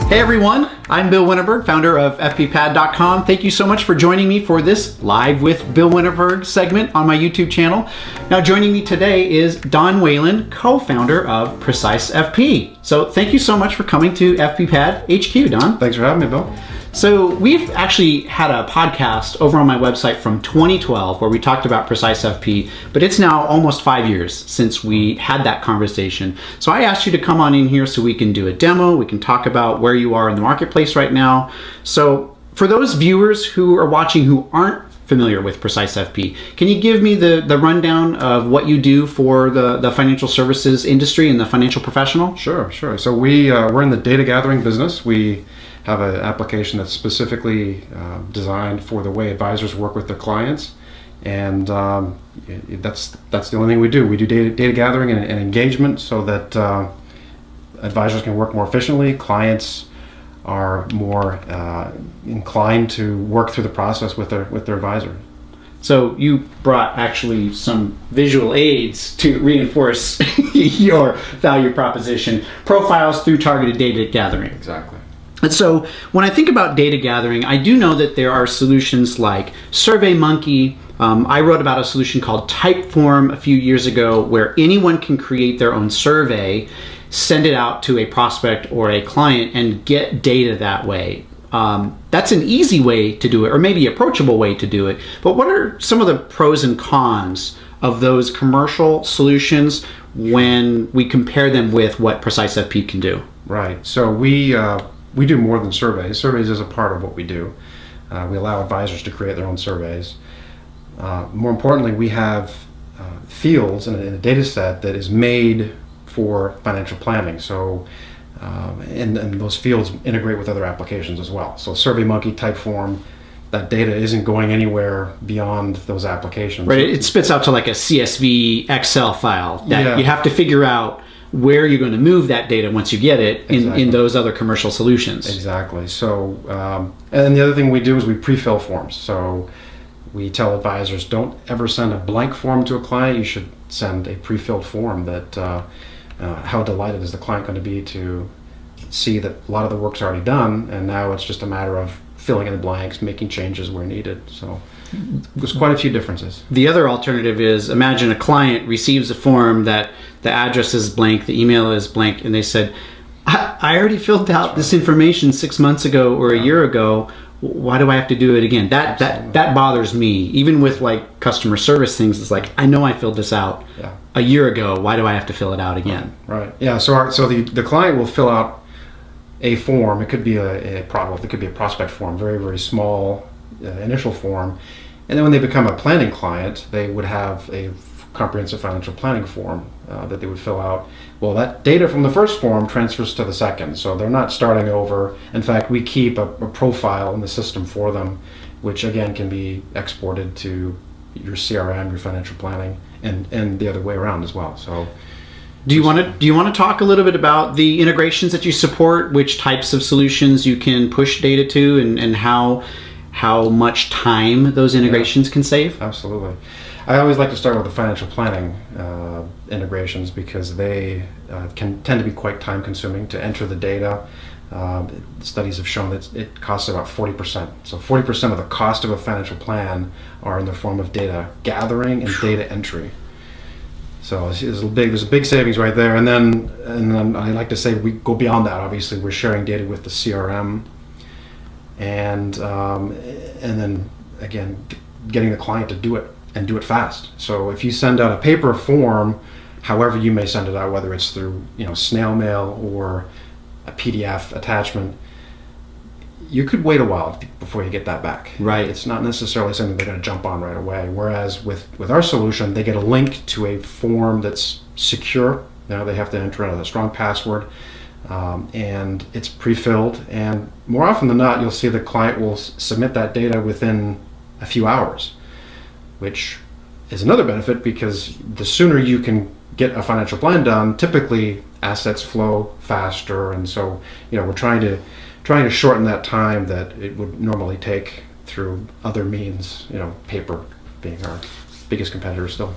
Hey everyone, I'm Bill Winterberg, founder of FPPad.com. Thank you so much for joining me for this Live with Bill Winterberg segment on my YouTube channel. Now joining me today is Don Whalen, co-founder of PreciseFP. So thank you so much for coming to FPPad HQ, Don. Thanks for having me, Bill. So we've actually had a podcast over on my website from 2012 where we talked about PreciseFP, but it's now almost 5 years since we had that conversation. So I asked you to come on in here so we can do a demo, we can talk about where you are in the marketplace right now. So for those viewers who are watching who aren't familiar with PreciseFP, can you give me the rundown of what you do for the financial services industry and the financial professional? Sure. So we're in the data gathering business. We have an application that's specifically designed for the way advisors work with their clients, and that's the only thing we do. We do data gathering and engagement so that advisors can work more efficiently. Clients are more inclined to work through the process with their advisor. So you brought actually some visual aids to reinforce your value proposition. Profiles through targeted data gathering. Exactly. And so when I think about data gathering, I do know that there are solutions like SurveyMonkey. I wrote about a solution called Typeform a few years ago where anyone can create their own survey, send it out to a prospect or a client, and get data that way. That's an easy way to do it, or maybe approachable way to do it. But what are some of the pros and cons of those commercial solutions when we compare them with what PreciseFP can do? Right. So we do more than surveys. Surveys is a part of what we do. We allow advisors to create their own surveys. More importantly, we have fields in a data set that is made for financial planning. So, and those fields integrate with other applications as well. So SurveyMonkey, Typeform, that data isn't going anywhere beyond those applications. Right, it spits out to like a CSV Excel file that you have to figure out where you're going to move that data once you get it in those other commercial solutions. Exactly. So, and the other thing we do is we pre-fill forms. So we tell advisors, don't ever send a blank form to a client. You should send a pre-filled form that how delighted is the client going to be to see that a lot of the work's already done, and now it's just a matter of filling in the blanks, making changes where needed. So there's quite a few differences. The other alternative is, imagine a client receives a form that the address is blank, the email is blank, and they said, I already filled out this information 6 months ago or a year ago. Why do I have to do it again? That bothers me. Even with like customer service things, it's like, I know I filled this out a year ago. Why do I have to fill it out again? Right. Yeah. So the client will fill out a form. It could be it could be a prospect form, very, very small initial form. And then when they become a planning client, they would have a comprehensive financial planning form that they would fill out. Well, that data from the first form transfers to the second, so they're not starting over. In fact, we keep a profile in the system for them, which again can be exported to your CRM, your financial planning, and the other way around as well. So, do you want to talk a little bit about the integrations that you support, which types of solutions you can push data to, and how much time those integrations can save? Absolutely. I always like to start with the financial planning integrations because they can tend to be quite time consuming to enter the data. Studies have shown that it costs about 40%. So 40% of the cost of a financial plan are in the form of data gathering and data entry. So there's a big savings right there. And then I like to say we go beyond that. Obviously, we're sharing data with the CRM, and then again, getting the client to do it and do it fast. So if you send out a paper form, however you may send it out, whether it's through snail mail or a PDF attachment, you could wait a while before you get that back. Right. It's not necessarily something they're going to jump on right away. Whereas with our solution, they get a link to a form that's secure. They have to enter in a strong password, and it's pre-filled. And more often than not, you'll see the client will submit that data within a few hours, which is another benefit because the sooner you can get a financial plan done, typically assets flow faster, and so we're trying to shorten that time that it would normally take through other means. Paper being our biggest competitor still.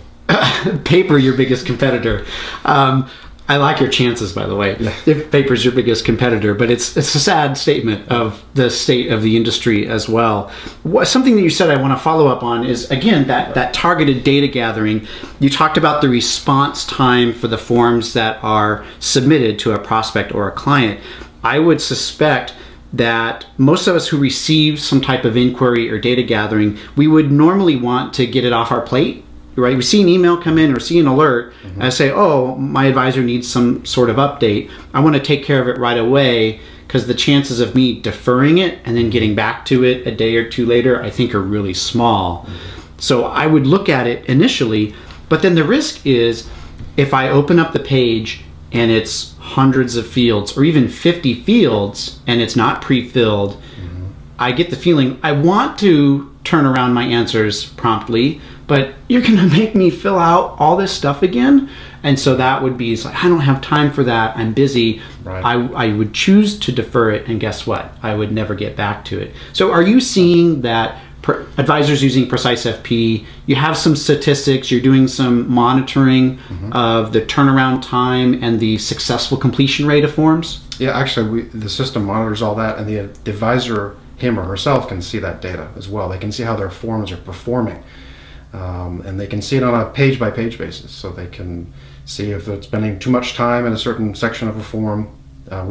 Paper, your biggest competitor. I like your chances, by the way. If paper's your biggest competitor, but it's a sad statement of the state of the industry as well. Something that you said I want to follow up on is, again, that targeted data gathering. You talked about the response time for the forms that are submitted to a prospect or a client. I would suspect that most of us who receive some type of inquiry or data gathering, we would normally want to get it off our plate. Right? We see an email come in or see an alert, and I say, oh, my advisor needs some sort of update. I want to take care of it right away, because the chances of me deferring it and then getting back to it a day or two later, I think, are really small. So I would look at it initially, but then the risk is if I open up the page and it's hundreds of fields or even 50 fields and it's not pre-filled, I get the feeling I want to turn around my answers promptly, but you're going to make me fill out all this stuff again. And so that would be, I don't have time for that. I'm busy. Right. I would choose to defer it. And guess what? I would never get back to it. So are you seeing that advisors using PreciseFP, you have some statistics, you're doing some monitoring of the turnaround time and the successful completion rate of forms? Yeah, actually, the system monitors all that, and the advisor, him or herself, can see that data as well. They can see how their forms are performing. And they can see it on a page-by-page basis, so they can see if it's spending too much time in a certain section of a form.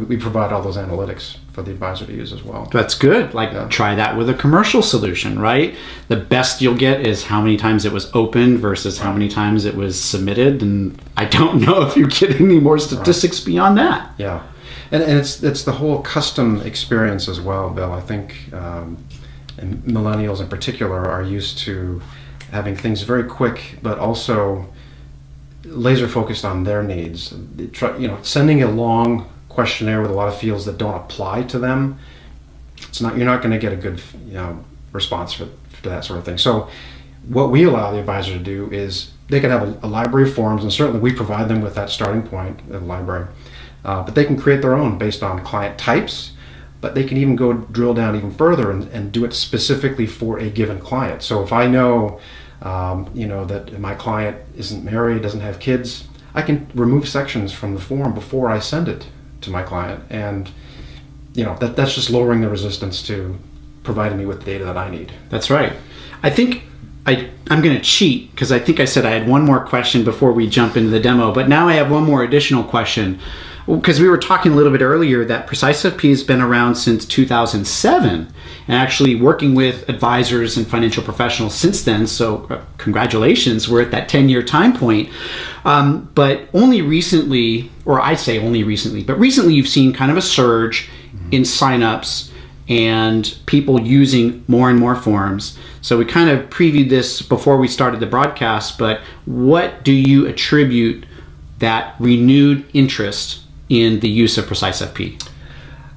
We provide all those analytics for the advisor to use as well. That's good. Try that with a commercial solution, right? The best you'll get is how many times it was opened versus how many times it was submitted, and I don't know if you get any more statistics beyond that. Yeah, and it's the whole custom experience as well, Bill. I think and millennials in particular are used to having things very quick, but also laser focused on their needs. Sending a long questionnaire with a lot of fields that don't apply to them, you're not going to get a good response for that sort of thing. So what we allow the advisor to do is they can have a library of forms, and certainly we provide them with that starting point of the library, but they can create their own based on client types. But they can even go drill down even further and do it specifically for a given client. So if I know, that my client isn't married, doesn't have kids, I can remove sections from the form before I send it to my client. And, that's just lowering the resistance to providing me with the data that I need. That's right. I think I'm going to cheat, because I think I said I had one more question before we jump into the demo, but now I have one more additional question. Because we were talking a little bit earlier that PreciseFP has been around since 2007 and actually working with advisors and financial professionals since then. So congratulations, we're at that 10-year time point. But only recently, or I'd say only recently, but recently you've seen kind of a surge in signups and people using more and more forms. So we kind of previewed this before we started the broadcast, but what do you attribute that renewed interest in the use of PreciseFP?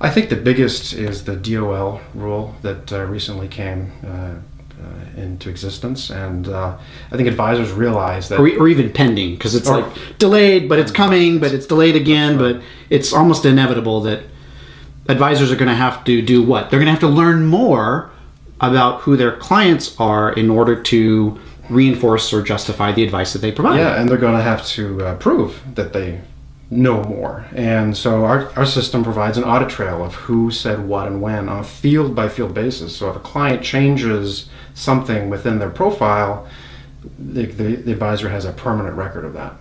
I think the biggest is the DOL rule that recently came into existence, and I think advisors realize that, or even pending, because it's delayed, but it's coming, but it's delayed again, but it's almost inevitable that advisors are going to have to do what? They're going to have to learn more about who their clients are in order to reinforce or justify the advice that they provide. Yeah, and they're going to have to prove that they know more. And so our system provides an audit trail of who said what and when on a field by field basis. So if a client changes something within their profile, the advisor has a permanent record of that.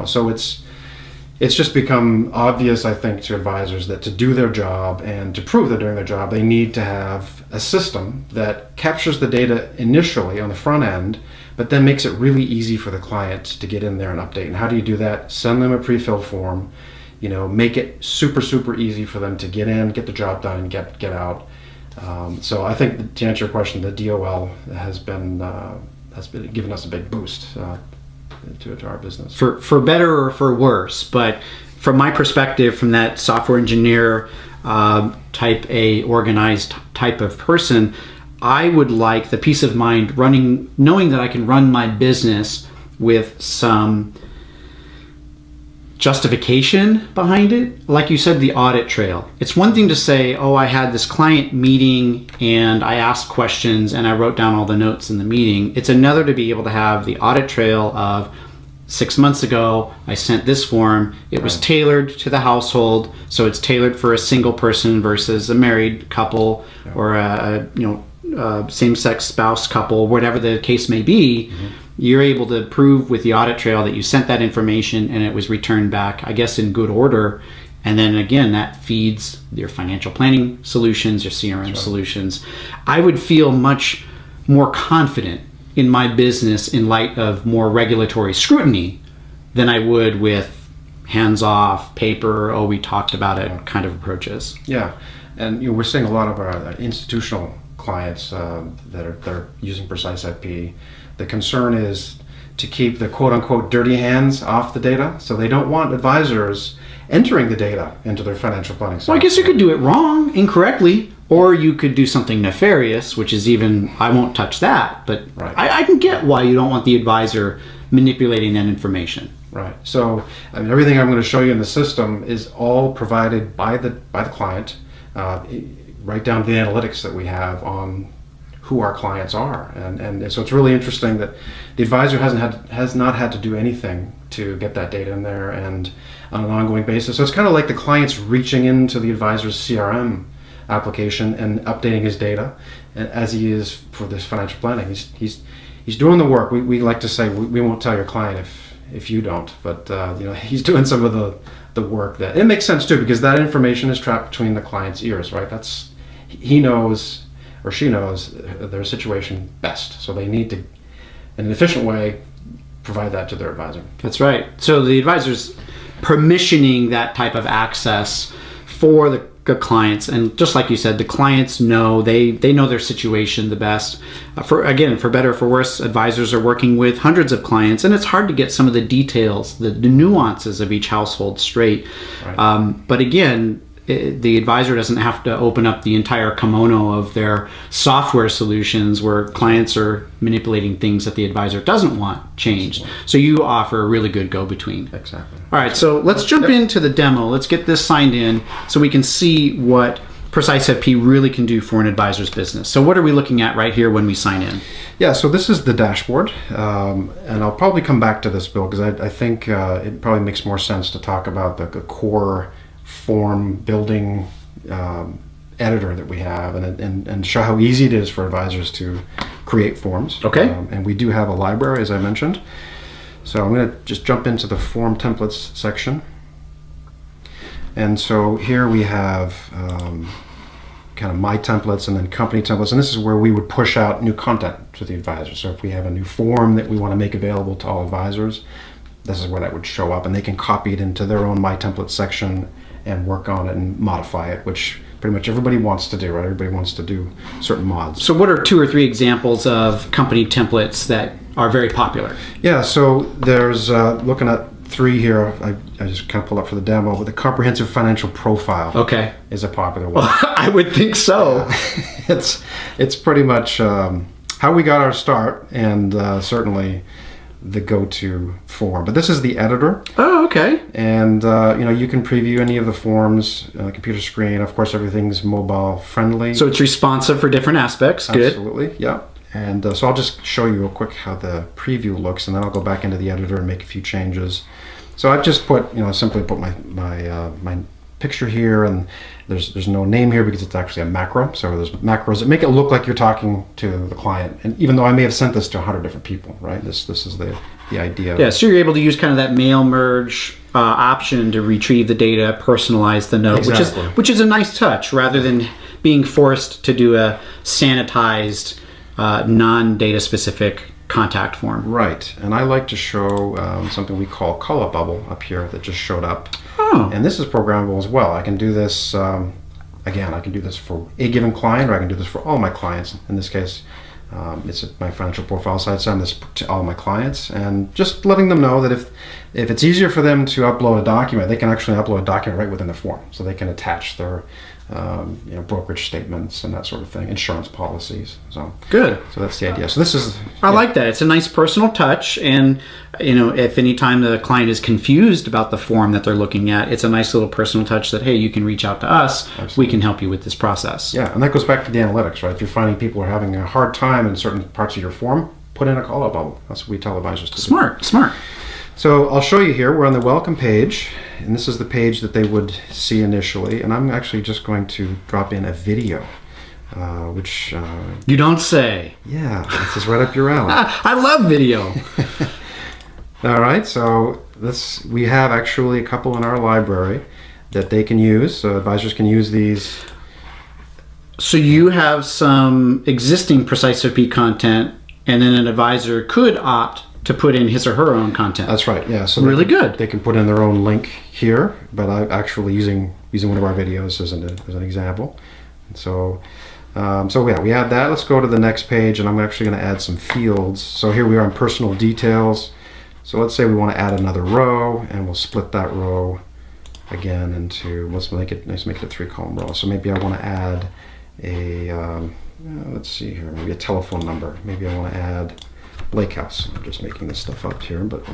So it's just become obvious, I think, to advisors that to do their job and to prove they're doing their job, they need to have a system that captures the data initially on the front end, but then makes it really easy for the client to get in there and update. And how do you do that? Send them a pre-filled form, make it super, super easy for them to get in, get the job done, and get out. So I think, to answer your question, the DOL has been giving us a big boost to our business. For better or for worse, but from my perspective, from that software engineer, type A, organized type of person, I would like the peace of mind knowing that I can run my business with some justification behind it. Like you said, the audit trail. It's one thing to say, oh, I had this client meeting and I asked questions and I wrote down all the notes in the meeting. It's another to be able to have the audit trail of 6 months ago, I sent this form. It was tailored to the household, so it's tailored for a single person versus a married couple or a same-sex spouse couple, whatever the case may be. You're able to prove with the audit trail that you sent that information and it was returned back, I guess, in good order. And then again, that feeds your financial planning solutions, your CRM solutions. I would feel much more confident in my business in light of more regulatory scrutiny than I would with hands-off, paper, we talked about it kind of approaches. Yeah, and we're seeing a lot of our institutional clients that are using PreciseFP. The concern is to keep the quote-unquote dirty hands off the data, so they don't want advisors entering the data into their financial planning software. Well, I guess you could do it wrong, incorrectly, or you could do something nefarious, which is even, I won't touch that, but I can get why you don't want the advisor manipulating that information. Right. So, everything I'm going to show you in the system is all provided by the client, right down to the analytics that we have on who our clients are, and so it's really interesting that the advisor has not had to do anything to get that data in there and on an ongoing basis. So it's kind of like the client's reaching into the advisor's CRM application and updating his data, as he is for this financial planning. He's doing the work. We like to say we won't tell your client if you don't, but he's doing some of the work. That it makes sense too, because that information is trapped between the client's ears, right? He knows or she knows their situation best, so they need to, in an efficient way, provide that to their advisor. That's right. So the advisor's permissioning that type of access for the clients, and just like you said, the clients know they know their situation the best. For better or for worse, advisors are working with hundreds of clients, and it's hard to get some of the details, the nuances of each household straight. Right. But again, the advisor doesn't have to open up the entire kimono of their software solutions where clients are manipulating things that the advisor doesn't want changed. So you offer a really good go-between. Exactly. All right, so let's jump into the demo. Let's get this signed in so we can see what PreciseFP really can do for an advisor's business. So what are we looking at right here when we sign in? Yeah, so this is the dashboard, and I'll probably come back to this, Bill, because I think it probably makes more sense to talk about the core form building editor that we have, and show how easy it is for advisors to create forms. Okay. And we do have a library, as I mentioned. So I'm going to just jump into the form templates section. And so here we have kind of my templates and then company templates, and this is where we would push out new content to the advisor. So if we have a new form that we want to make available to all advisors, this is where that would show up, and they can copy it into their own my template section and work on it and modify it, which pretty much everybody wants to do, right? Everybody wants to do certain mods. So what are 2 or 3 examples of company templates that are very popular? Yeah, so there's, looking at 3 here, I just kind of pulled up for the demo, but the comprehensive financial profile is a popular one. Well, I would think so. It's pretty much how we got our start, and certainly the go-to form. But this is the editor. Oh, okay. And you can preview any of the forms on the computer screen. Of course, everything's mobile friendly. So it's responsive for different aspects. Good. Absolutely, yeah. And so I'll just show you real quick how the preview looks, and then I'll go back into the editor and make a few changes. So I've just put, simply put my picture here, and there's no name here because it's actually a macro. So there's macros that make it look like you're talking to the client, and even though I may have sent this to 100 different people, right? This is the idea. Yeah, so you're able to use kind of that mail merge option to retrieve the data, personalize the note, exactly. which is a nice touch rather than being forced to do a sanitized, non-data specific contact form. Right, and I like to show something we call color bubble up here that just showed up. Oh. And this is programmable as well. I can do this, again, I can do this for a given client, or I can do this for all my clients. In this case, it's my financial profile site, so I send this to all my clients, and just letting them know that if it's easier for them to upload a document, they can actually upload a document right within the form. So they can attach their brokerage statements and that sort of thing, insurance policies. So good. So that's the idea. So this is. I like that. It's a nice personal touch, and if any time the client is confused about the form that they're looking at, it's a nice little personal touch that, hey, you can reach out to us. Absolutely. We can help you with this process. Yeah, and that goes back to the analytics, right? If you're finding people are having a hard time in certain parts of your form, put in a call-out bubble. That's what we tell advisors to do. Smart. So I'll show you here. We're on the welcome page, and this is the page that they would see initially. And I'm actually just going to drop in a video, which... You don't say. Yeah, this is right up your alley. I love video. All right, so we have actually a couple in our library that they can use. So advisors can use these. So you have some existing PreciseFP content, and then an advisor could opt to put in his or her own content. That's right. Yeah. So really good. They can put in their own link here, but I'm actually using one of our videos as an example. And so yeah, we have that. Let's go to the next page, and I'm actually going to add some fields. So here we are in personal details. So let's say we want to add another row, and we'll split that row again into, let's make it a 3-column row. So maybe I want to add let's see here, maybe a telephone number. Maybe I want to add Lake House. I'm just making this stuff up here, but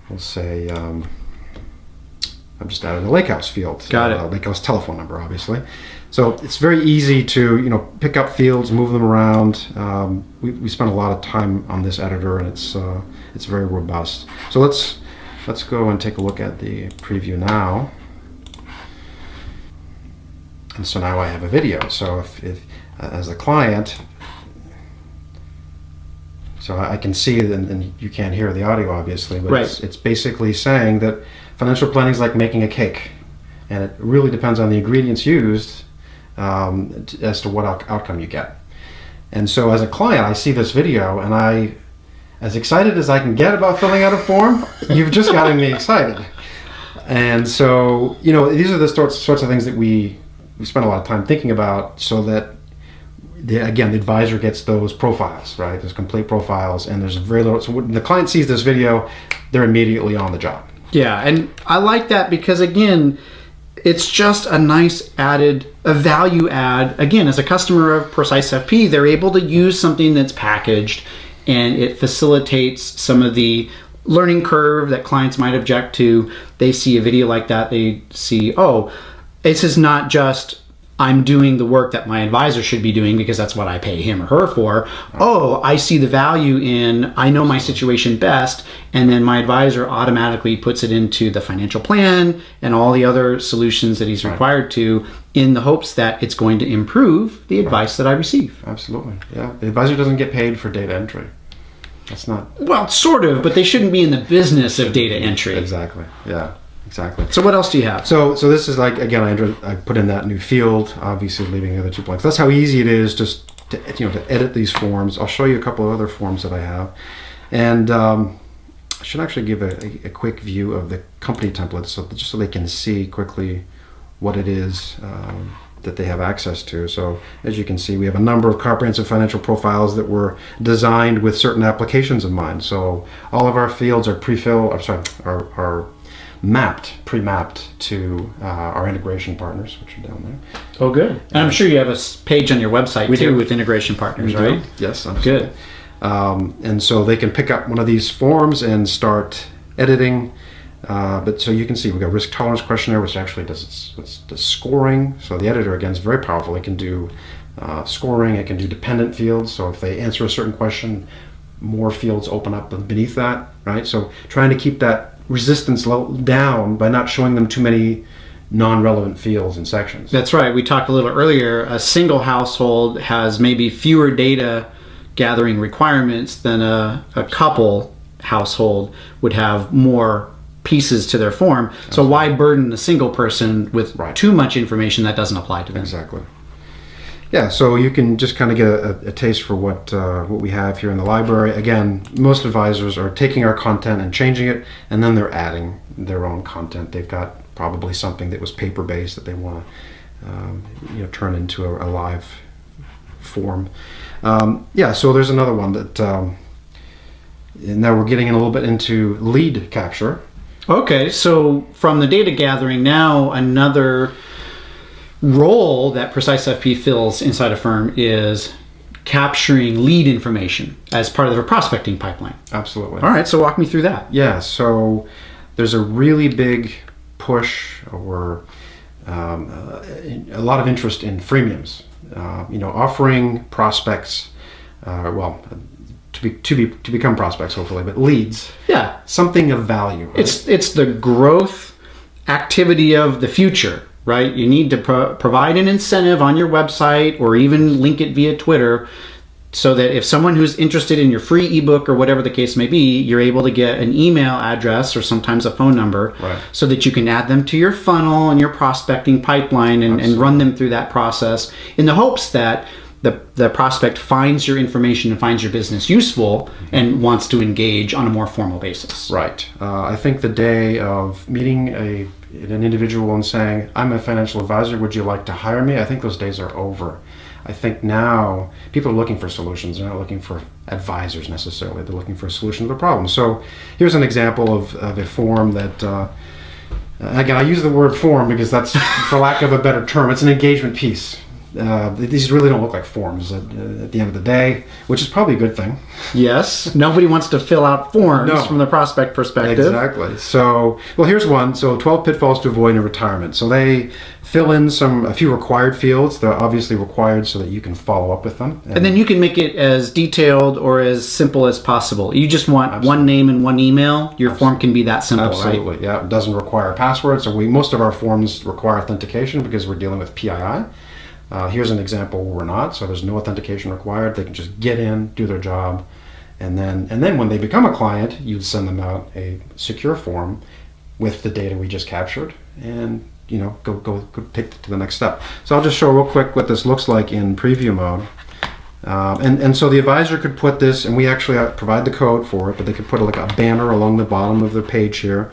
we'll say I'm just adding a Lake House field. Got it. Lake House telephone number, obviously. So it's very easy to pick up fields, move them around. We spent a lot of time on this editor, and it's very robust. So let's go and take a look at the preview now. And so now I have a video. So if as a client, so I can see it, and you can't hear the audio obviously, but right. It's basically saying that financial planning is like making a cake, and it really depends on the ingredients used as to what outcome you get. And so as a client, I see this video, and as excited as I can get about filling out a form, you've just gotten me excited. And so these are the sorts of things that we spend a lot of time thinking about, so that the advisor gets those profiles, right? Those complete profiles, and there's very little. So when the client sees this video, they're immediately on the job. Yeah, and I like that because, again, it's just a nice a value add. Again, as a customer of PreciseFP, they're able to use something that's packaged, and it facilitates some of the learning curve that clients might object to. They see a video like that, they see, oh, this is not just I'm doing the work that my advisor should be doing because that's what I pay him or her for. Oh, I see the value in, I know my situation best, and then my advisor automatically puts it into the financial plan and all the other solutions that he's required to, in the hopes that it's going to improve the advice that I receive. Absolutely. Yeah. The advisor doesn't get paid for data entry. That's not... Well, sort of, but they shouldn't be in the business of data entry. Exactly. Yeah. Exactly. So what else do you have? So this is like, again, I put in that new field, obviously leaving the other 2 blanks. That's how easy it is just to edit these forms. I'll show you a couple of other forms that I have. And I should actually give a quick view of the company templates, just so they can see quickly what it is that they have access to. So as you can see, we have a number of comprehensive financial profiles that were designed with certain applications in mind. So all of our fields are are pre-mapped to our integration partners, which are down there. Oh, good. And I'm sure you have a page on your website too with integration partners, right? Yes, absolutely. Good. And so they can pick up one of these forms and start editing. But so you can see we've got risk tolerance questionnaire, which actually does scoring. So the editor, again, is very powerful. It can do scoring. It can do dependent fields. So if they answer a certain question, more fields open up beneath that, right? So trying to keep that resistance level down by not showing them too many non-relevant fields and sections. That's right. We talked a little earlier. A single household has maybe fewer data gathering requirements than a couple household would have more pieces to their form. So why burden a single person with too much information that doesn't apply to them? Exactly. Yeah, so you can just kind of get a taste for what we have here in the library. Again, most advisors are taking our content and changing it, and then they're adding their own content. They've got probably something that was paper-based that they want to turn into a live form. So there's another one that now we're getting in a little bit into lead capture. Okay, so from the data gathering, now another role that PreciseFP fills inside a firm is capturing lead information as part of a prospecting pipeline. Absolutely. All right, so walk me through that. Yeah, so there's a really big push or a lot of interest in freemiums. Offering prospects, to to become prospects, hopefully, but leads. Yeah. Something of value. Right? It's the growth activity of the future, right? You need to provide an incentive on your website or even link it via Twitter so that if someone who's interested in your free ebook or whatever the case may be, you're able to get an email address or sometimes a phone number, right, so that you can add them to your funnel and your prospecting pipeline and run them through that process in the hopes that the prospect finds your information and finds your business useful and wants to engage on a more formal basis. Right. I think the day of meeting an individual and saying, I'm a financial advisor, would you like to hire me? I think those days are over. I think now people are looking for solutions. They're not looking for advisors necessarily. They're looking for a solution to the problem. So here's an example of a form that, again, I use the word form because that's, for lack of a better term, it's an engagement piece. These really don't look like forms at the end of the day, which is probably a good thing. Yes. Nobody wants to fill out forms from the prospect perspective. Exactly. So, well, here's one. So 12 pitfalls to avoid in retirement. So they fill in a few required fields. They're obviously required so that you can follow up with them. And then you can make it as detailed or as simple as possible. You just want one name and one email. Your form can be that simple, Absolutely. Right? Yeah. It doesn't require a password. So most of our forms require authentication because we're dealing with PII. Here's an example where we're not, so there's no authentication required. They can just get in, do their job, and then when they become a client, you send them out a secure form with the data we just captured, and go take it to the next step. So I'll just show real quick what this looks like in preview mode. And so the advisor could put this, and we actually provide the code for it, but they could put like a banner along the bottom of the page here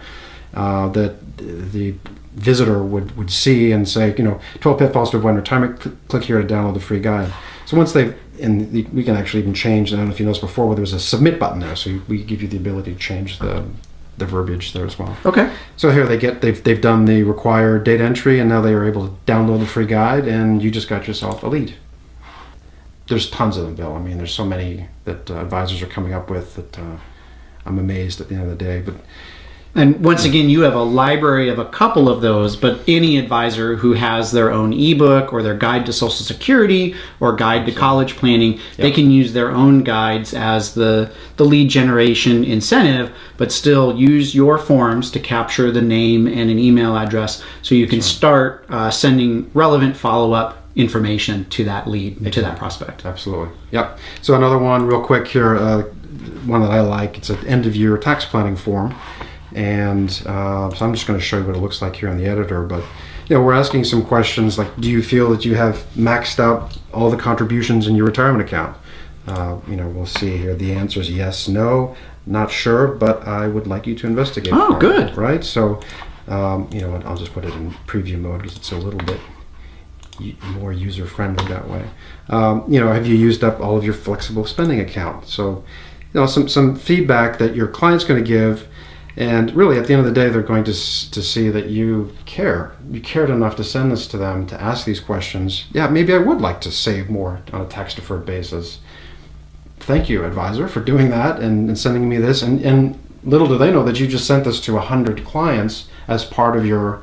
that the visitor would see and say, 12 pitfalls to avoid retirement, click here to download the free guide. So once we can actually even change, I don't know if you noticed before, where there was a submit button there, so we give you the ability to change the verbiage there as well. Okay. So here they've done the required data entry, and now they are able to download the free guide, and you just got yourself a lead. There's tons of them, Bill. I mean, there's so many that advisors are coming up with that I'm amazed at the end of the day. And once again, you have a library of a couple of those, but any advisor who has their own ebook or their guide to Social Security or guide to college planning, they can use their own guides as the lead generation incentive, but still use your forms to capture the name and an email address so you can start sending relevant follow-up information to that lead, to that prospect. Absolutely. Yep. So another one real quick here, one that I like, it's an end-of-year tax planning form. And so I'm just going to show you what it looks like here on the editor, but we're asking some questions like, do you feel that you have maxed out all the contributions in your retirement account? We'll see here. The answer is yes, no, not sure, but I would like you to investigate. Oh, good. Right? So, I'll just put it in preview mode because it's a little bit more user-friendly that way. Have you used up all of your flexible spending account? So, some feedback that your client's going to give. And really, at the end of the day, they're going to see that you care. You cared enough to send this to them, to ask these questions. Yeah, maybe I would like to save more on a tax-deferred basis. Thank you, advisor, for doing that and sending me this. And little do they know that you just sent this to 100 clients as part of your,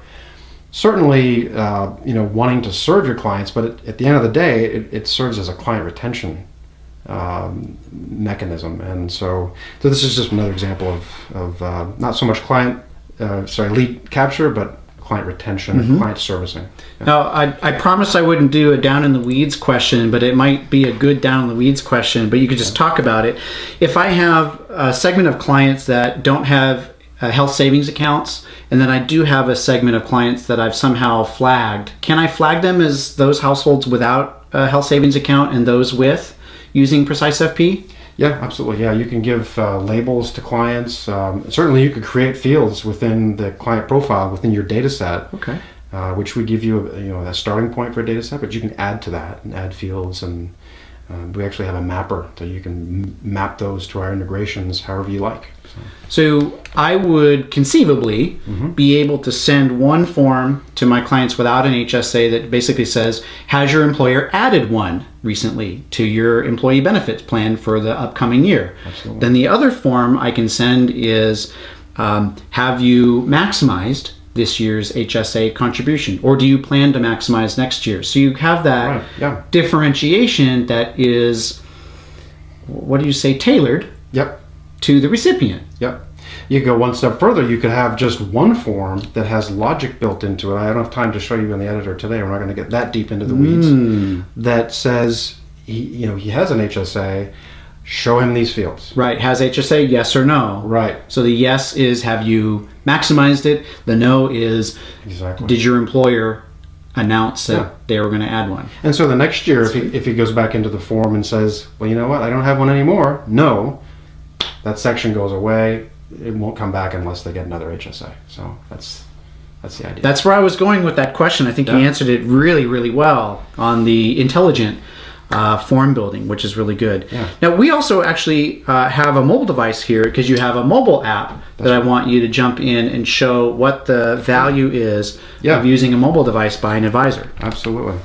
certainly, wanting to serve your clients. But at the end of the day, it serves as a client retention mechanism, and so this is just another example of not so much lead capture, but client retention and client servicing. Yeah. Now, I promised I wouldn't do a down in the weeds question, but it might be a good down in the weeds question, but you could just talk about it. If I have a segment of clients that don't have health savings accounts, and then I do have a segment of clients that I've somehow flagged, can I flag them as those households without a health savings account and those with, using PreciseFP? Yeah, absolutely. Yeah, you can give labels to clients. Certainly, you could create fields within the client profile within your data set, okay, which would give you a starting point for a data set, but you can add to that and add fields. And we actually have a mapper, so you can map those to our integrations however you like. So I would conceivably be able to send one form to my clients without an HSA that basically says, has your employer added one recently to your employee benefits plan for the upcoming year? Absolutely. Then the other form I can send is, have you maximized this year's HSA contribution, or do you plan to maximize next year? So you have that differentiation that is what do you say, tailored Yep. to the recipient. Yep. You go one step further, you could have just one form that has logic built into it. I don't have time to show you in the editor today. We're not going to get that deep into the weeds. That says he has an HSA. Show him these fields. Right. Has HSA, yes or no? Right. So the yes is, have you maximized it? The no is, exactly. Did your employer announce that they were going to add one? And so the next year, if he goes back into the form and says, well, you know what, I don't have one anymore. No, that section goes away. It won't come back unless they get another HSA. So that's the idea. That's where I was going with that question. I think you answered it really, really well on the intelligent form building, which is really good. Yeah. Now, we also actually have a mobile device here because you have a mobile app that I want you to jump in and show what the value is of using a mobile device by an advisor. Absolutely.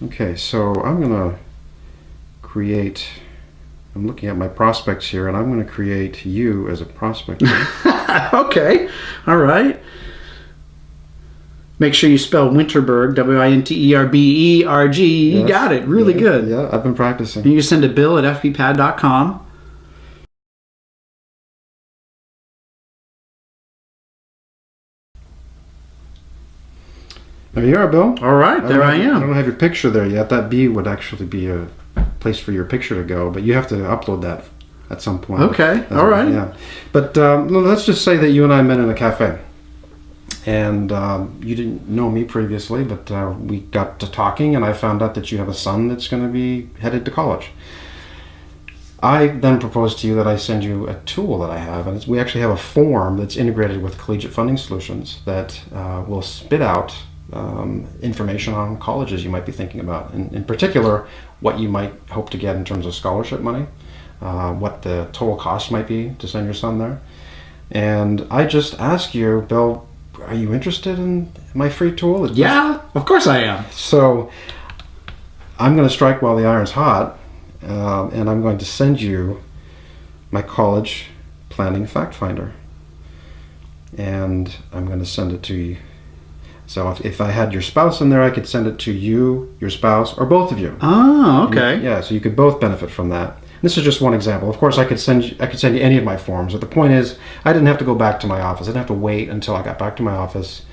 Okay, so I'm going to create... I'm looking at my prospects here, and I'm going to create you as a prospect. Okay. All right. Make sure you spell Winterberg, Winterberg. You got it. Really good. Yeah, I've been practicing. You can send a bill at FPPad.com. There you are, Bill. All right, there I am. I don't have your picture there yet. That B would actually be a place for your picture to go, but you have to upload that at some point. Okay, all right. Yeah. But let's just say that you and I met in a cafe. And you didn't know me previously, but we got to talking, and I found out that you have a son that's going to be headed to college. I then proposed to you that I send you a tool that I have, and we actually have a form that's integrated with Collegiate Funding Solutions that will spit out information on colleges you might be thinking about. In particular, what you might hope to get in terms of scholarship money, what the total cost might be to send your son there. And I just ask you, Bill, are you interested in my free tool? Yeah, of course I am. So I'm going to strike while the iron's hot, and I'm going to send you my college planning fact finder. And I'm going to send it to you. So if I had your spouse in there, I could send it to you, your spouse, or both of you. Oh, okay. Yeah, so you could both benefit from that. This is just one example. Of course, I could send you any of my forms. But the point is, I didn't have to go back to my office. I didn't have to wait until I got back to my office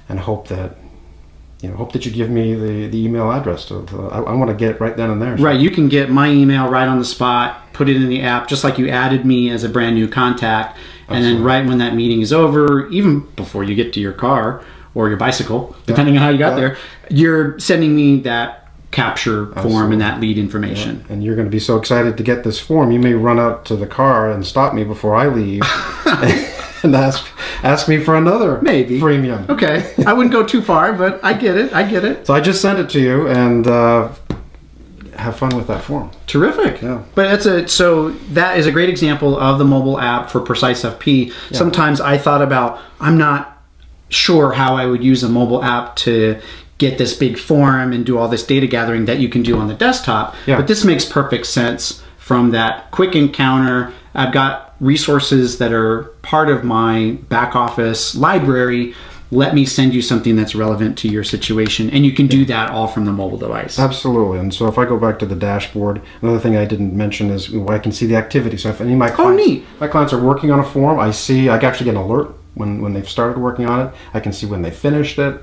and hope that you give me the email address. I want to get it right then and there. So. Right, you can get my email right on the spot, put it in the app, just like you added me as a brand new contact. And then right when that meeting is over, even before you get to your car or your bicycle, depending on how you got there, you're sending me that capture form and that lead information. Yeah. And you're going to be so excited to get this form, you may run out to the car and stop me before I leave and ask me for another premium. Okay. I wouldn't go too far, but I get it. So I just sent it to you, and have fun with that form. Terrific. Yeah. But so that is a great example of the mobile app for PreciseFP. Yeah. Sometimes I thought about, I'm not sure how I would use a mobile app to get this big form and do all this data gathering that you can do on the desktop. Yeah. But this makes perfect sense from that quick encounter. I've got resources that are part of my back office library. Let me send you something that's relevant to your situation. And you can do that all from the mobile device. Absolutely. And so if I go back to the dashboard, another thing I didn't mention is I can see the activity. So if any of my clients are working on a form, I can actually get an alert when they've started working on it. I can see when they finished it.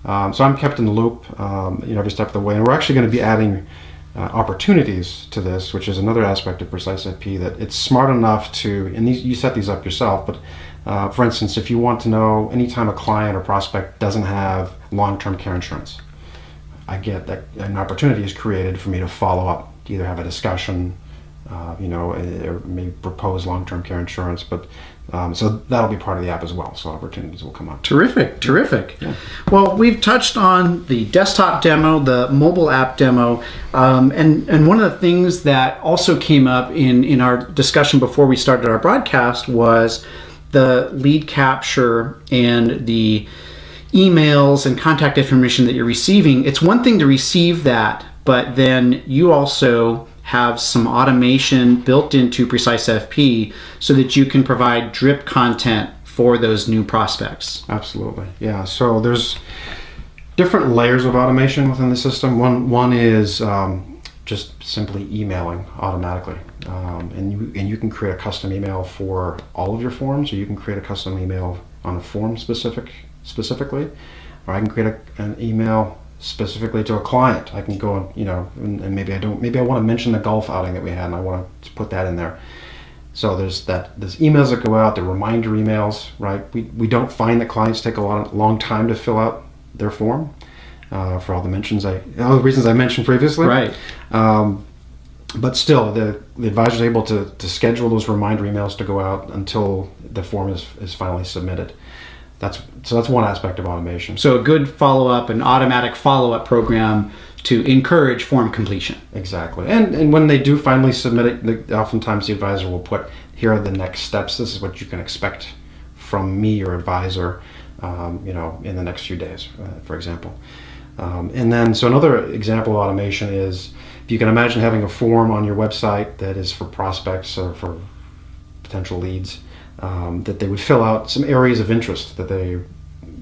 So I'm kept in the loop, every step of the way. And we're actually going to be adding opportunities to this, which is another aspect of PreciseFP, that it's smart enough to, and you set these up yourself, but for instance, if you want to know anytime a client or prospect doesn't have long-term care insurance, I get that an opportunity is created for me to follow up, to either have a discussion, or maybe propose long-term care insurance, but so that'll be part of the app as well. So opportunities will come up. Terrific. Yeah. Well, we've touched on the desktop demo, the mobile app demo, and one of the things that also came up in our discussion before we started our broadcast was the lead capture and the emails and contact information that you're receiving. It's one thing to receive that, but then you also have some automation built into PreciseFP so that you can provide drip content for those new prospects. Absolutely. Yeah. So there's different layers of automation within the system. One is just simply emailing automatically. And you can create a custom email for all of your forms, or you can create a custom email on a form specifically, or I can create an email specifically to a client. I can go and maybe I want to mention the golf outing that we had, and I want to put that in there. So there's emails that go out, the reminder emails, right? We don't find that clients take a long time to fill out their form for all the reasons I mentioned previously. Right. But still, the advisor is able to schedule those reminder emails to go out until the form is finally submitted. That's one aspect of automation. So a good follow-up, an automatic follow-up program to encourage form completion. Exactly. And when they do finally submit it, oftentimes the advisor will put, here are the next steps. This is what you can expect from me, your advisor, in the next few days, for example. And then, so another example of automation is, if you can imagine having a form on your website that is for prospects or for potential leads, that they would fill out some areas of interest that they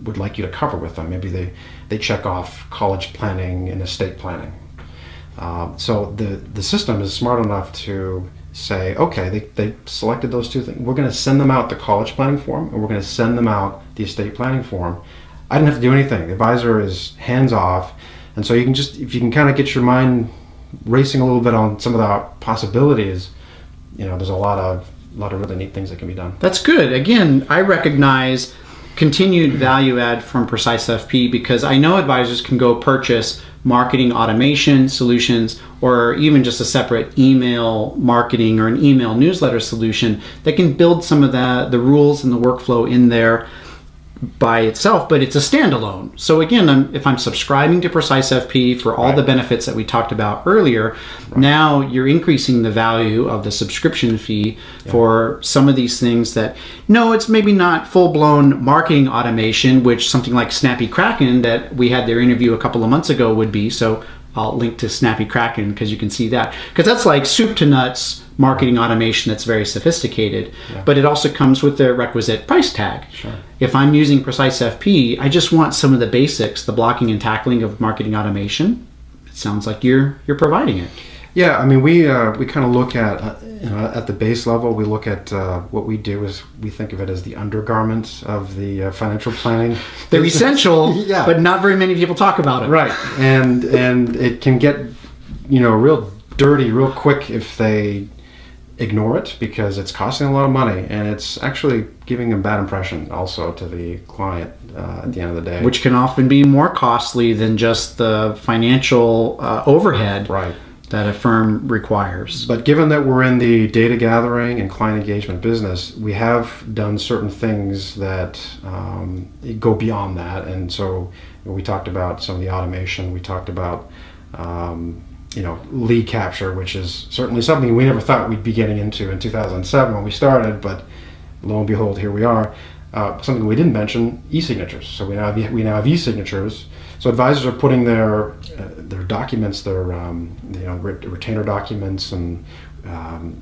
would like you to cover with them. Maybe they check off college planning and estate planning. So the system is smart enough to say, okay, they selected those two things. We're going to send them out the college planning form, and we're going to send them out the estate planning form. I didn't have to do anything. The advisor is hands off, and so if you can kind of get your mind racing a little bit on some of the possibilities, there's a lot of really neat things that can be done. That's good. Again, I recognize continued value add from PreciseFP because I know advisors can go purchase marketing automation solutions or even just a separate email marketing or an email newsletter solution that can build some of the rules and the workflow in there by itself, but it's a standalone. So again, if I'm subscribing to PreciseFP for all the benefits that we talked about earlier, now you're increasing the value of the subscription fee for some of these things that, no, it's maybe not full-blown marketing automation, which something like Snappy Kraken that we had their interview a couple of months ago would be. So I'll link to Snappy Kraken because you can see that. Because that's like soup to nuts marketing automation that's very sophisticated, but it also comes with the requisite price tag. Sure. If I'm using PreciseFP, I just want some of the basics, the blocking and tackling of marketing automation. It sounds like you're providing it. Yeah, I mean, we kind of look at at the base level. We look at what we do is we think of it as the undergarments of the financial planning. They're essential, but not very many people talk about it. Right, and it can get real dirty real quick if they ignore it, because it's costing a lot of money and it's actually giving a bad impression also to the client at the end of the day. Which can often be more costly than just the financial overhead that a firm requires. But given that we're in the data gathering and client engagement business, we have done certain things that go beyond that. And so we talked about some of the automation. We talked about lead capture, which is certainly something we never thought we'd be getting into in 2007 when we started, but lo and behold, here we are. Something we didn't mention, e-signatures. So we now have e-signatures. So advisors are putting their documents, their retainer documents and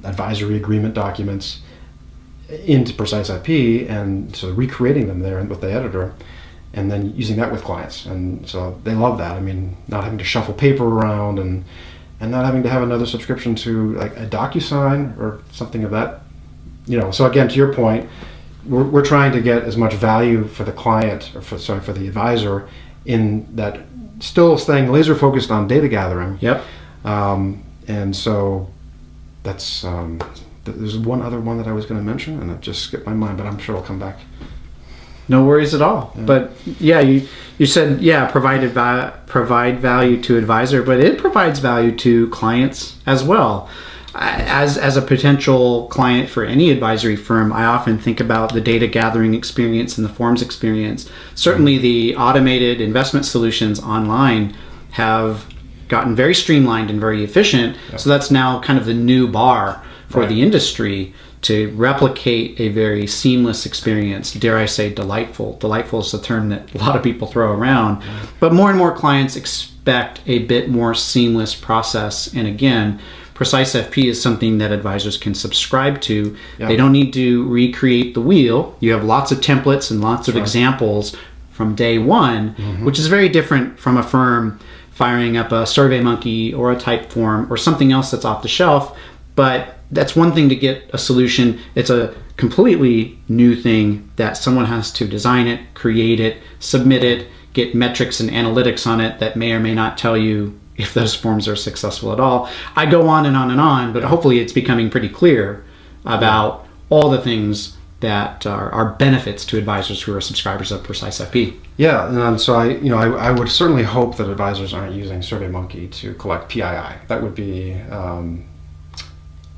advisory agreement documents into PreciseFP, and so recreating them there with the editor, and then using that with clients. And so they love that. I mean, not having to shuffle paper around and not having to have another subscription to like a DocuSign or something of that. So again, to your point, we're trying to get as much value for the client, or for the advisor, in that still staying laser focused on data gathering. Yep. And so that's there's one other one that I was going to mention, and it just skipped my mind, but I'm sure it'll come back. No worries at all. Yeah. But yeah, you said provide value to advisor, but it provides value to clients as well. As a potential client for any advisory firm, I often think about the data gathering experience and the forms experience. Certainly the automated investment solutions online have gotten very streamlined and very efficient. Yep. So that's now kind of the new bar for the industry to replicate a very seamless experience. Dare I say delightful. Delightful is the term that a lot of people throw around. Mm-hmm. But more and more clients expect a bit more seamless process. And again, PreciseFP is something that advisors can subscribe to. Yep. They don't need to recreate the wheel. You have lots of templates and lots of examples from day one, which is very different from a firm firing up a SurveyMonkey or a Typeform or something else that's off the shelf. But that's one thing to get a solution. It's a completely new thing that someone has to design it, create it, submit it, get metrics and analytics on it that may or may not tell you if those forms are successful at all. I go on and on and on, but hopefully it's becoming pretty clear about all the things that are benefits to advisors who are subscribers of PreciseFP. Yeah, and so I would certainly hope that advisors aren't using SurveyMonkey to collect PII. That would be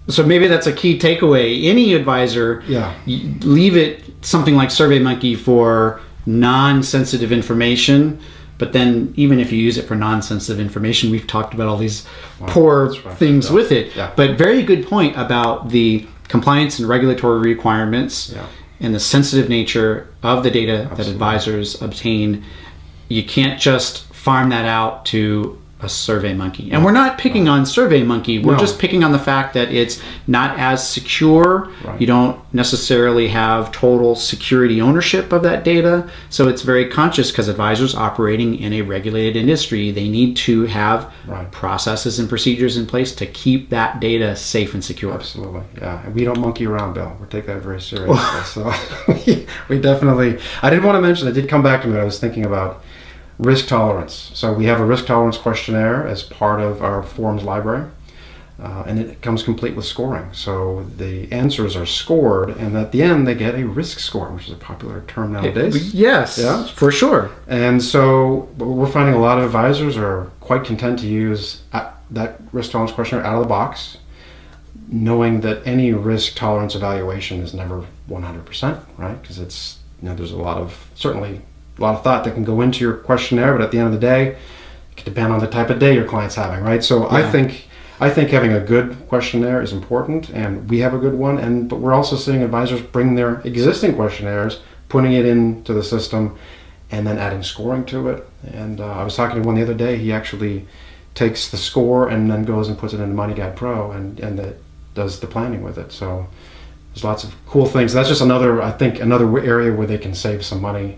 so maybe that's a key takeaway. Any advisor, leave it something like SurveyMonkey for non-sensitive information. But then even if you use it for non-sensitive information, we've talked about all these poor things with it. Yeah. But very good point about the compliance and regulatory requirements and the sensitive nature of the data that advisors obtain. You can't just farm that out to a SurveyMonkey. And we're not picking on SurveyMonkey. We're just picking on the fact that it's not as secure. Right. You don't necessarily have total security ownership of that data. So it's very conscious because advisors operating in a regulated industry, they need to have processes and procedures in place to keep that data safe and secure. Absolutely. Yeah. And we don't monkey around, Bill. We take that very seriously. So we definitely, I did want to mention, it did come back to me. I was thinking about risk tolerance. So we have a risk tolerance questionnaire as part of our forms library, and it comes complete with scoring. So the answers are scored, and at the end they get a risk score, which is a popular term nowadays. Yes, for sure. And so we're finding a lot of advisors are quite content to use that risk tolerance questionnaire out of the box, knowing that any risk tolerance evaluation is never 100%, right? Because it's, there's a lot of thought that can go into your questionnaire, but at the end of the day, it can depend on the type of day your client's having, right? So I think having a good questionnaire is important, and we have a good one. But we're also seeing advisors bring their existing questionnaires, putting it into the system, and then adding scoring to it. And I was talking to one the other day. He actually takes the score and then goes and puts it into MoneyGuide Pro, and that does the planning with it. So there's lots of cool things. That's just another area where they can save some money.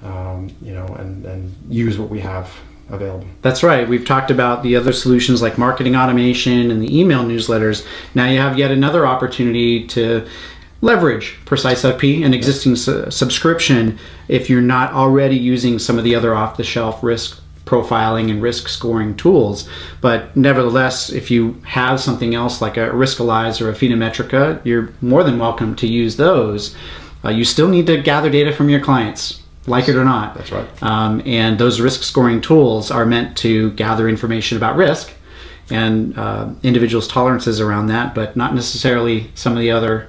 And use what we have available. That's right. We've talked about the other solutions like marketing automation and the email newsletters. Now you have yet another opportunity to leverage PreciseFP, an existing subscription, if you're not already using some of the other off-the-shelf risk profiling and risk scoring tools. But nevertheless, if you have something else like a Riskalyze or a Phenometrica, you're more than welcome to use those. You still need to gather data from your clients, like it or not. That's right. And those risk scoring tools are meant to gather information about risk and individuals' tolerances around that, but not necessarily some of the other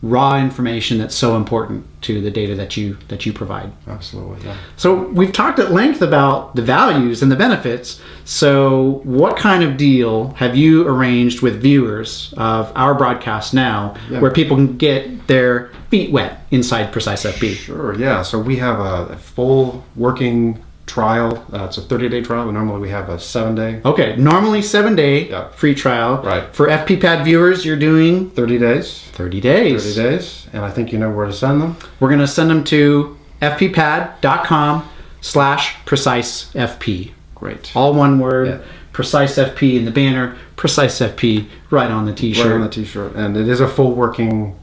raw information that's so important to the data that you provide. Absolutely, yeah. So we've talked at length about the values and the benefits. So what kind of deal have you arranged with viewers of our broadcast now where people can get their feet wet inside PreciseFP? Sure, yeah. So we have a full working trial. It's a 30-day trial. Normally we have a 7-day. Okay, normally 7-day free trial. Right. For FPPad viewers, you're doing 30 days. 30 days. 30 days. And I think you know where to send them. We're going to send them to fppad.com/PreciseFP. Great. All one word. Yeah. PreciseFP in the banner. PreciseFP right on the t-shirt. Right on the t-shirt. And it is a full working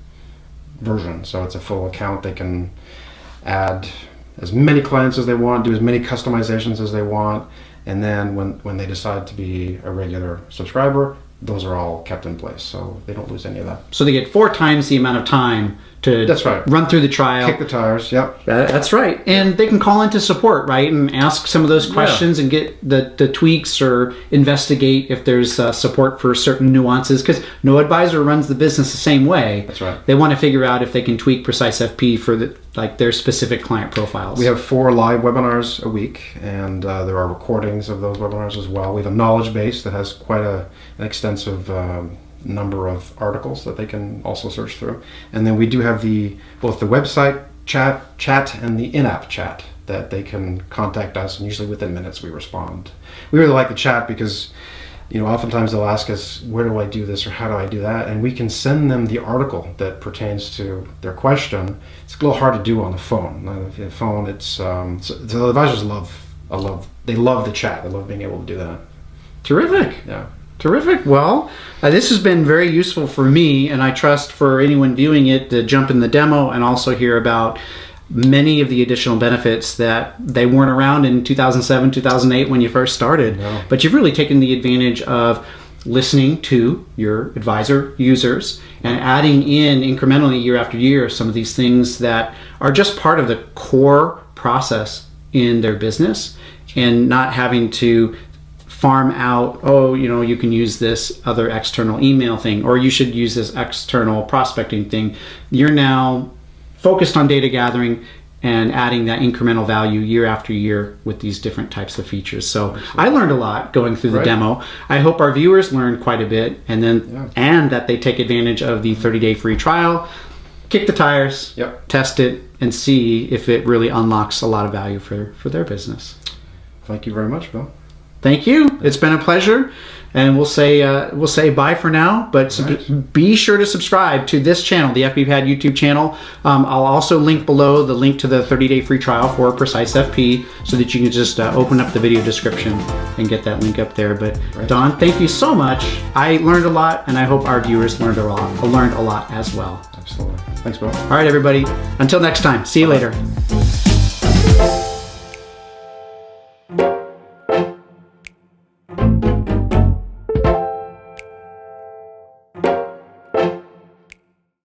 version. So it's a full account. They can add as many clients as they want, do as many customizations as they want, and then when they decide to be a regular subscriber, those are all kept in place, so they don't lose any of that. So they get 4 times the amount of time to run through the trial. Kick the tires, yep. That's right. And they can call into support, right, and ask some of those questions and get the tweaks or investigate if there's support for certain nuances, because no advisor runs the business the same way. That's right. They want to figure out if they can tweak PreciseFP for their specific client profiles. We have 4 live webinars a week, and there are recordings of those webinars as well. We have a knowledge base that has quite an extensive number of articles that they can also search through. And then we do have both the website chat and the in-app chat that they can contact us, and usually within minutes we respond. We really like the chat because oftentimes they'll ask us, where do I do this or how do I do that? And we can send them the article that pertains to their question. It's a little hard to do on the phone. The phone, the advisors love they love the chat. They love being able to do that. Terrific. Yeah. Terrific. Well, this has been very useful for me, and I trust for anyone viewing it to jump in the demo and also hear about many of the additional benefits that they weren't around in 2007, 2008 when you first started. No. But you've really taken the advantage of listening to your advisor users and adding in incrementally year after year some of these things that are just part of the core process in their business, and not having to farm out, oh, you can use this other external email thing, or you should use this external prospecting thing. You're now focused on data gathering and adding that incremental value year after year with these different types of features. So I learned a lot going through the demo. I hope our viewers learned quite a bit, and that they take advantage of the 30-day free trial, kick the tires, test it, and see if it really unlocks a lot of value for their business. Thank you very much, Bill. Thank you. It's been a pleasure, and we'll say bye for now. But be sure to subscribe to this channel, the FPPad YouTube channel. I'll also link below the link to the 30-day free trial for PreciseFP, so that you can just open up the video description and get that link up there. But Don, thank you so much. I learned a lot, and I hope our viewers learned a lot as well. Absolutely. Thanks, Bill. All right, everybody. Until next time. See you later.